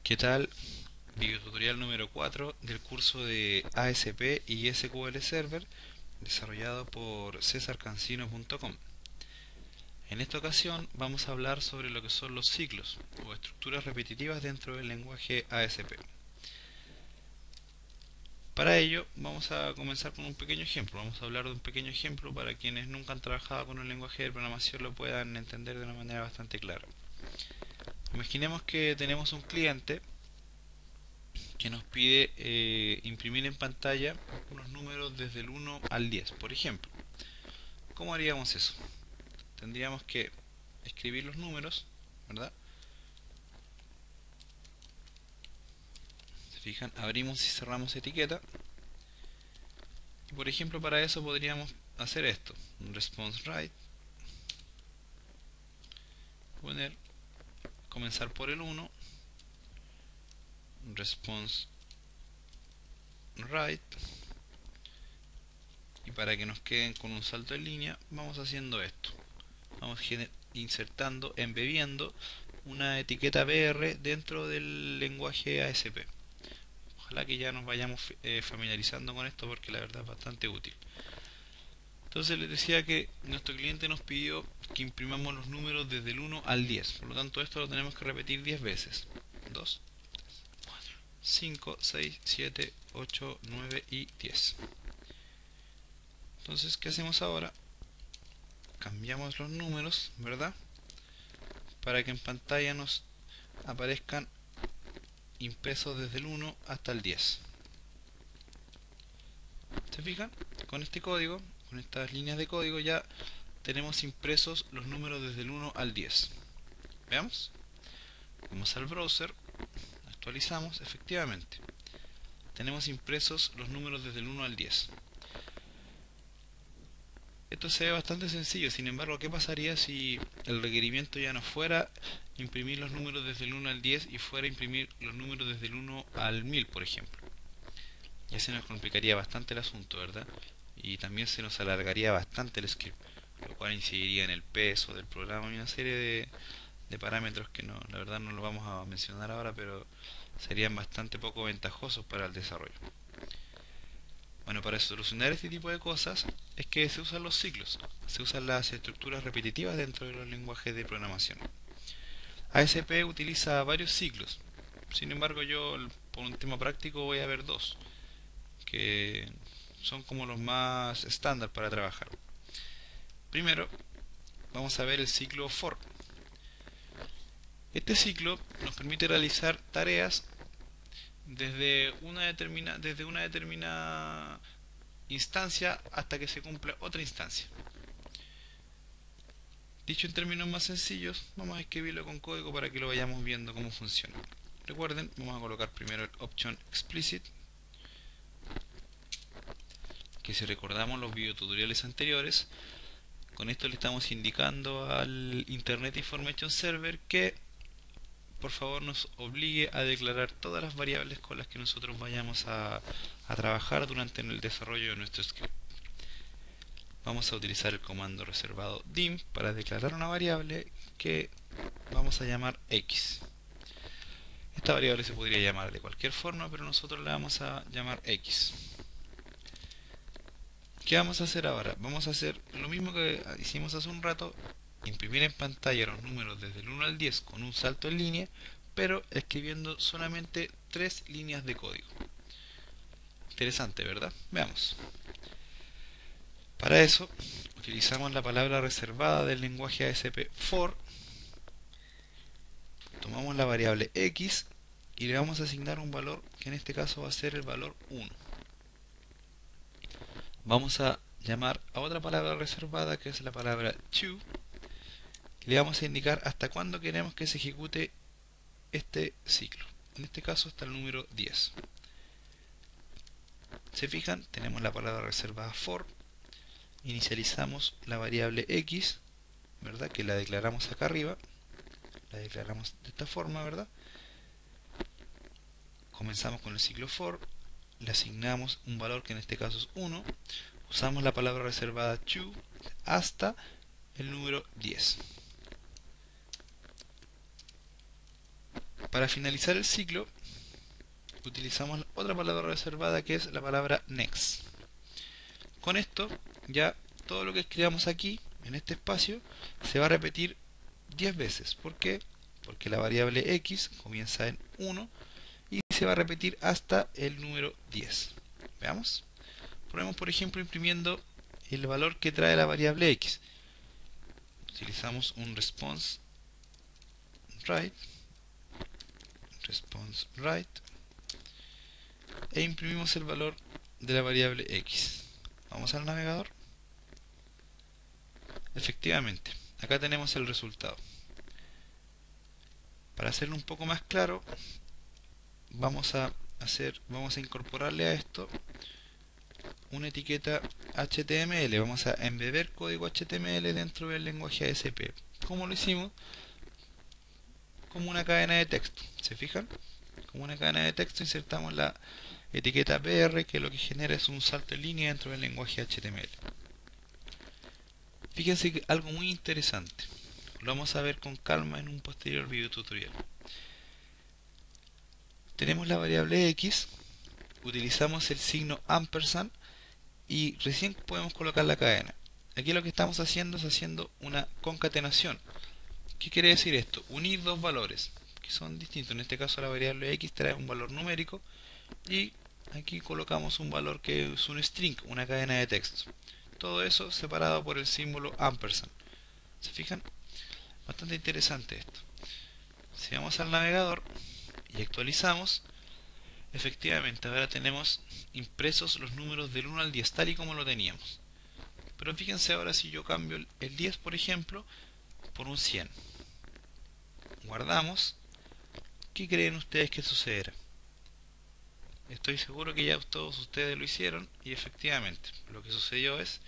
¿Qué tal? Videotutorial número 4 del curso de ASP y SQL Server desarrollado por cesarcancino.com. En esta ocasión vamos a hablar sobre lo que son los ciclos o estructuras repetitivas dentro del lenguaje ASP. Para ello vamos a comenzar con un pequeño ejemplo. Vamos a hablar de un pequeño ejemplo para quienes nunca han trabajado con un lenguaje de programación lo puedan entender de una manera bastante clara. Imaginemos que tenemos un cliente que nos pide imprimir en pantalla unos números desde el 1 al 10, por ejemplo. ¿Cómo haríamos eso? Tendríamos que escribir los números, ¿verdad? Se fijan, abrimos y cerramos etiqueta. Y por ejemplo, para eso podríamos hacer esto: un response write, poner, comenzar por el 1, response write, y para que nos queden con un salto en línea, vamos haciendo esto. Vamos insertando, embebiendo una etiqueta BR dentro del lenguaje ASP. Ojalá que ya nos vayamos familiarizando con esto porque la verdad es bastante útil. Entonces les decía que nuestro cliente nos pidió que imprimamos los números desde el 1 al 10. Por lo tanto esto lo tenemos que repetir 10 veces. 2, 4, 5, 6, 7, 8, 9 y 10. Entonces, ¿qué hacemos ahora? Cambiamos los números, ¿verdad? Para que en pantalla nos aparezcan impresos desde el 1 hasta el 10. ¿Se fijan? Con este código, con estas líneas de código ya tenemos impresos los números desde el 1 al 10. Veamos. Vamos al browser, actualizamos, efectivamente. Tenemos impresos los números desde el 1 al 10. Esto se ve bastante sencillo, sin embargo, ¿qué pasaría si el requerimiento ya no fuera imprimir los números desde el 1 al 10 y fuera imprimir los números desde el 1 al 1000, por ejemplo? Ya se nos complicaría bastante el asunto, ¿verdad? Y también se nos alargaría bastante el script, lo cual incidiría en el peso del programa y una serie de parámetros que no, la verdad no lo vamos a mencionar ahora, pero serían bastante poco ventajosos para el desarrollo. Bueno, para solucionar este tipo de cosas es que se usan los ciclos, se usan las estructuras repetitivas dentro de los lenguajes de programación. ASP utiliza varios ciclos, sin embargo yo por un tema práctico voy a ver dos, que son como los más estándar para trabajar. Primero, vamos a ver el ciclo for. Este ciclo nos permite realizar tareas desde una determinada instancia hasta que se cumpla otra instancia. Dicho en términos más sencillos, vamos a escribirlo con código para que lo vayamos viendo cómo funciona. Recuerden, vamos a colocar primero el option explicit, que si recordamos los videotutoriales anteriores, con esto le estamos indicando al Internet Information Server que por favor nos obligue a declarar todas las variables con las que nosotros vayamos a trabajar durante el desarrollo de nuestro script. Vamos a utilizar el comando reservado dim para declarar una variable que vamos a llamar x. Esta variable se podría llamar de cualquier forma, pero nosotros la vamos a llamar x. ¿Qué vamos a hacer ahora? Vamos a hacer lo mismo que hicimos hace un rato, imprimir en pantalla los números desde el 1 al 10 con un salto en línea, pero escribiendo solamente 3 líneas de código. Interesante, ¿verdad? Veamos. Para eso utilizamos la palabra reservada del lenguaje ASP for, tomamos la variable x y le vamos a asignar un valor que en este caso va a ser el valor 1. Vamos a llamar a otra palabra reservada que es la palabra to y le vamos a indicar hasta cuándo queremos que se ejecute este ciclo. En este caso hasta el número 10. Se fijan, tenemos la palabra reservada for, inicializamos la variable x, ¿verdad? Que la declaramos acá arriba, la declaramos de esta forma, ¿verdad? Comenzamos con el ciclo for, le asignamos un valor que en este caso es 1, usamos la palabra reservada to hasta el número 10. Para finalizar el ciclo, utilizamos otra palabra reservada que es la palabra next. Con esto, ya todo lo que escribamos aquí, en este espacio, se va a repetir 10 veces. ¿Por qué? Porque la variable x comienza en 1 y se va a repetir hasta el número 10. Veamos. Ponemos, por ejemplo, imprimiendo el valor que trae la variable x. Utilizamos un response write e imprimimos el valor de la variable x. Vamos al navegador. Efectivamente, acá tenemos el resultado. Para hacerlo un poco más claro, vamos a incorporarle a esto una etiqueta HTML. Vamos a embeber código HTML dentro del lenguaje ASP. ¿Cómo lo hicimos? Como una cadena de texto. ¿Se fijan? Como una cadena de texto insertamos la etiqueta PR, que lo que genera es un salto en línea dentro del lenguaje HTML. Fíjense que algo muy interesante. Lo vamos a ver con calma en un posterior video tutorial. Tenemos la variable x, utilizamos el signo ampersand y recién podemos colocar la cadena. Aquí lo que estamos haciendo es haciendo una concatenación. ¿Qué quiere decir esto? Unir dos valores que son distintos. En este caso la variable x trae un valor numérico y aquí colocamos un valor que es un string, una cadena de texto. Todo eso separado por el símbolo ampersand. ¿Se fijan? Bastante interesante esto. Si vamos al navegador y actualizamos, efectivamente ahora tenemos impresos los números del 1 al 10 tal y como lo teníamos. Pero fíjense ahora si yo cambio el 10 por ejemplo por un 100. Guardamos. ¿Qué creen ustedes que sucederá? Estoy seguro que ya todos ustedes lo hicieron y efectivamente lo que sucedió es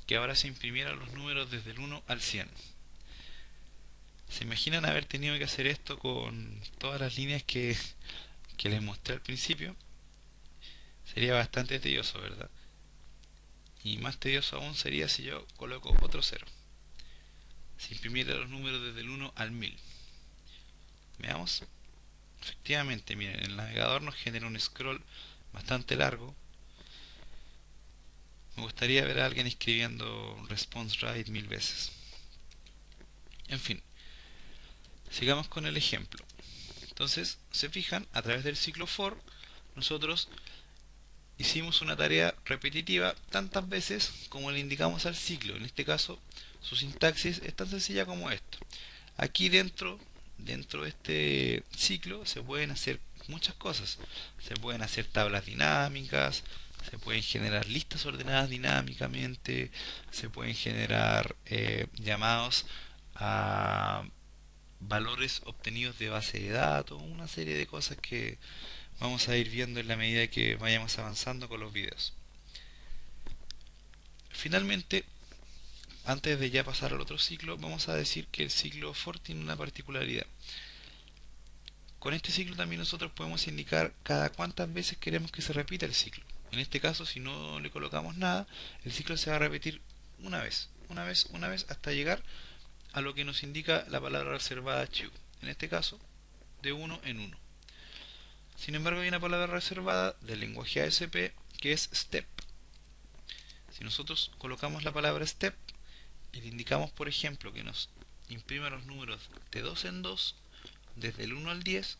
que ahora se imprimieron los números desde el 1 al 100. ¿Se imaginan haber tenido que hacer esto con todas las líneas que les mostré al principio? Sería bastante tedioso, ¿verdad? Y más tedioso aún sería si yo coloco otro 0. Si imprimiera los números desde el 1 al 1000. Veamos. Efectivamente, miren, el navegador nos genera un scroll bastante largo. Me gustaría ver a alguien escribiendo response write 1000 veces. En fin, sigamos con el ejemplo. Entonces, se fijan, a través del ciclo for, nosotros hicimos una tarea repetitiva tantas veces como le indicamos al ciclo. En este caso, su sintaxis es tan sencilla como esto. Aquí dentro de este ciclo se pueden hacer muchas cosas. Se pueden hacer tablas dinámicas, se pueden generar listas ordenadas dinámicamente, se pueden generar llamados a valores obtenidos de base de datos, una serie de cosas que vamos a ir viendo en la medida que vayamos avanzando con los videos. Finalmente, antes de ya pasar al otro ciclo, vamos a decir que el ciclo for tiene una particularidad. Con este ciclo también nosotros podemos indicar cada cuántas veces queremos que se repita el ciclo. En este caso, si no le colocamos nada, el ciclo se va a repetir una vez, hasta llegar a lo que nos indica la palabra reservada to. En este caso, de 1 en 1. Sin embargo, hay una palabra reservada del lenguaje ASP que es step. Si nosotros colocamos la palabra step y le indicamos, por ejemplo, que nos imprima los números de 2 en 2, desde el 1 al 10,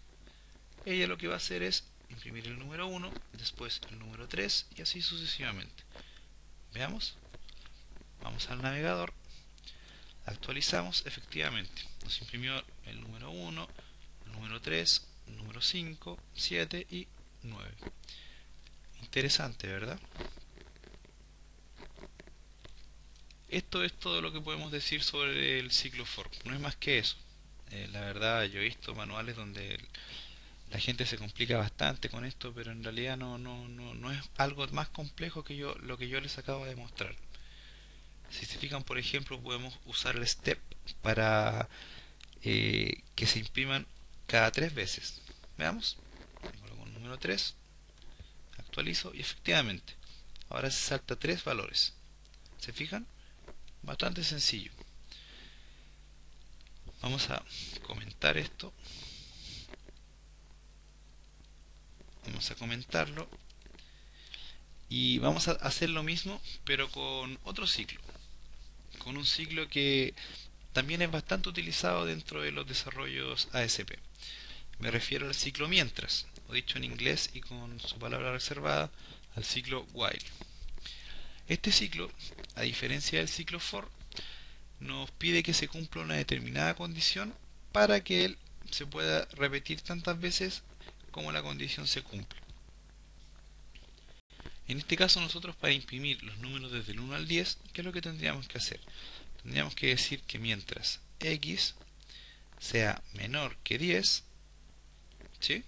ella lo que va a hacer es imprimir el número 1, después el número 3 y así sucesivamente. Veamos. Vamos al navegador. Actualizamos. Efectivamente, nos imprimió el número 1, el número 3, el número 5, 7 y 9. Interesante, ¿verdad? Esto es todo lo que podemos decir sobre el ciclo for. No es más que eso. La verdad, yo he visto manuales donde la gente se complica bastante con esto, pero en realidad no es algo más complejo que lo que yo les acabo de mostrar. Si se fijan, por ejemplo, podemos usar el step para que se impriman cada 3 veces. Veamos. Coloco el número 3, actualizo y efectivamente, ahora se salta 3 valores. ¿Se fijan? Bastante sencillo. Vamos a comentar esto. Vamos a comentarlo y vamos a hacer lo mismo pero con otro ciclo, con un ciclo que también es bastante utilizado dentro de los desarrollos ASP. Me refiero al ciclo mientras, o dicho en inglés y con su palabra reservada, al ciclo while. Este ciclo, a diferencia del ciclo for, nos pide que se cumpla una determinada condición para que él se pueda repetir tantas veces como la condición se cumple. En este caso nosotros, para imprimir los números desde el 1 al 10, ¿qué es lo que tendríamos que hacer? Tendríamos que decir que mientras x sea menor que 10, ¿sí?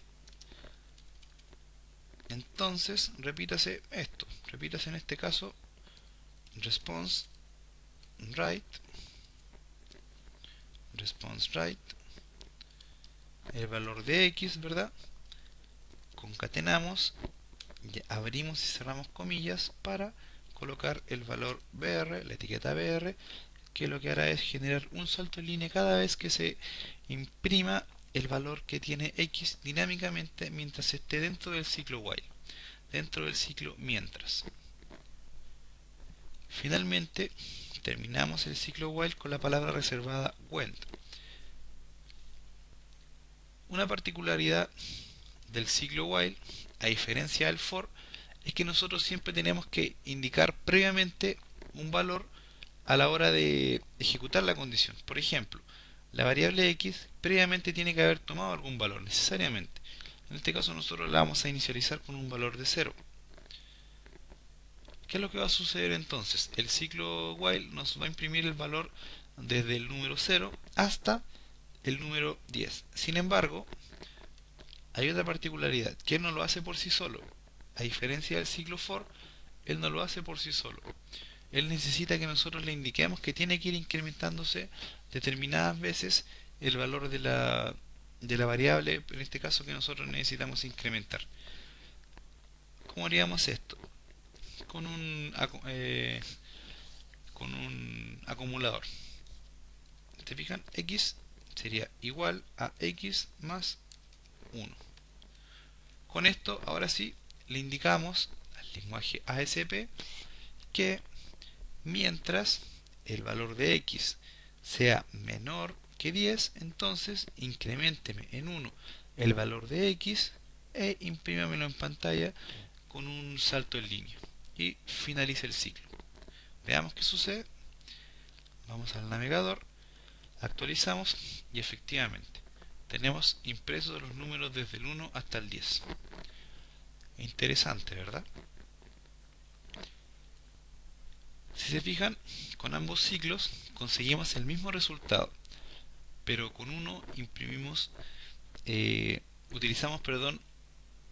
Entonces repítase esto, repítase en este caso response right, el valor de x, ¿verdad? Concatenamos, abrimos y cerramos comillas para colocar el valor br, la etiqueta br, que lo que hará es generar un salto en línea cada vez que se imprima el valor que tiene x dinámicamente mientras esté dentro del ciclo while, dentro del ciclo mientras. Finalmente, terminamos el ciclo while con la palabra reservada when. Una particularidad del ciclo while, a diferencia del for, es que nosotros siempre tenemos que indicar previamente un valor a la hora de ejecutar la condición. Por ejemplo, la variable x previamente tiene que haber tomado algún valor, necesariamente. En este caso nosotros la vamos a inicializar con un valor de 0. ¿Qué es lo que va a suceder entonces? El ciclo while nos va a imprimir el valor desde el número 0 hasta el número 10. Sin embargo, hay otra particularidad, que él no lo hace por sí solo. A diferencia del ciclo for, él no lo hace por sí solo. Él necesita que nosotros le indiquemos que tiene que ir incrementándose determinadas veces el valor de la variable, en este caso que nosotros necesitamos incrementar. ¿Cómo haríamos esto? Con un acumulador. ¿Se fijan? X sería igual a x más 1. Con esto, ahora sí, le indicamos al lenguaje ASP que mientras el valor de x sea menor que 10, entonces increménteme en 1 el valor de x e imprímamelo en pantalla con un salto en línea y finalice el ciclo. Veamos qué sucede. Vamos al navegador, actualizamos y efectivamente tenemos impresos los números desde el 1 hasta el 10. Interesante, ¿verdad? Si se fijan, con ambos ciclos conseguimos el mismo resultado, pero con uno utilizamos, perdón,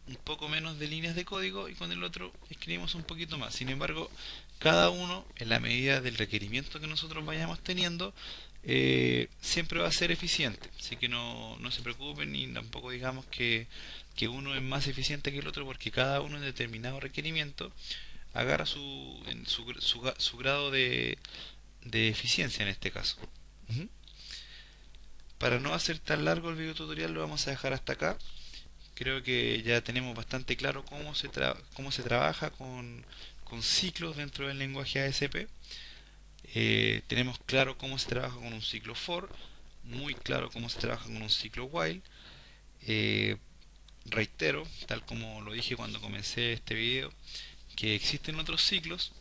un poco menos de líneas de código y con el otro escribimos un poquito más. Sin embargo, cada uno, en la medida del requerimiento que nosotros vayamos teniendo, siempre va a ser eficiente. Así que no se preocupen ni tampoco digamos que uno es más eficiente que el otro, porque cada uno en determinado requerimiento agarra su grado de eficiencia en este caso. Para no hacer tan largo el video tutorial lo vamos a dejar hasta acá. Creo que ya tenemos bastante claro cómo se trabaja con ciclos dentro del lenguaje ASP. Tenemos claro cómo se trabaja con un ciclo for, muy claro cómo se trabaja con un ciclo while. Reitero, tal como lo dije cuando comencé este video, que existen otros ciclos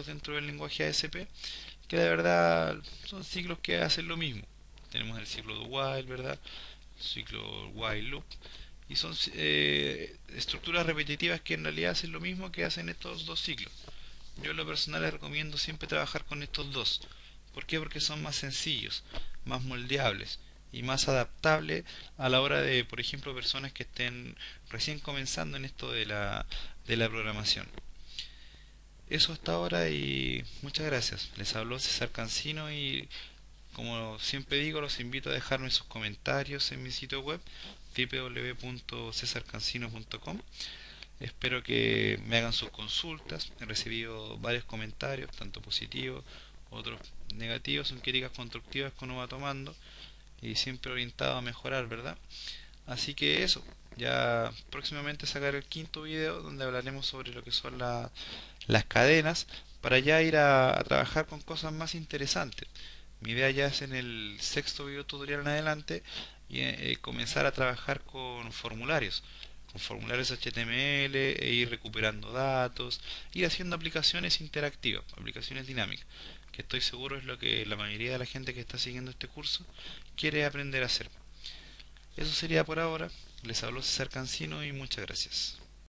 dentro del lenguaje ASP, que de verdad son ciclos que hacen lo mismo. Tenemos el ciclo de while, ¿verdad? El ciclo while loop, y son estructuras repetitivas que en realidad hacen lo mismo que hacen estos dos ciclos. Yo en lo personal les recomiendo siempre trabajar con estos dos. ¿Por qué? Porque son más sencillos, más moldeables y más adaptables a la hora de, por ejemplo, personas que estén recién comenzando en esto de la programación. Eso hasta ahora y muchas gracias. Les habló César Cancino y como siempre digo, los invito a dejarme sus comentarios en mi sitio web www.cesarcancino.com. Espero que me hagan sus consultas. He recibido varios comentarios, tanto positivos, otros negativos, son críticas constructivas que uno va tomando y siempre orientado a mejorar, ¿verdad? Así que eso, Ya próximamente sacaré el quinto video donde hablaremos sobre lo que son las cadenas para ya ir a trabajar con cosas más interesantes. Mi idea ya es en el sexto video tutorial en adelante y comenzar a trabajar con formularios HTML e ir recuperando datos, ir haciendo aplicaciones interactivas, aplicaciones dinámicas, que estoy seguro es lo que la mayoría de la gente que está siguiendo este curso quiere aprender a hacer. Eso sería por ahora. Les habló César Cancino y muchas gracias.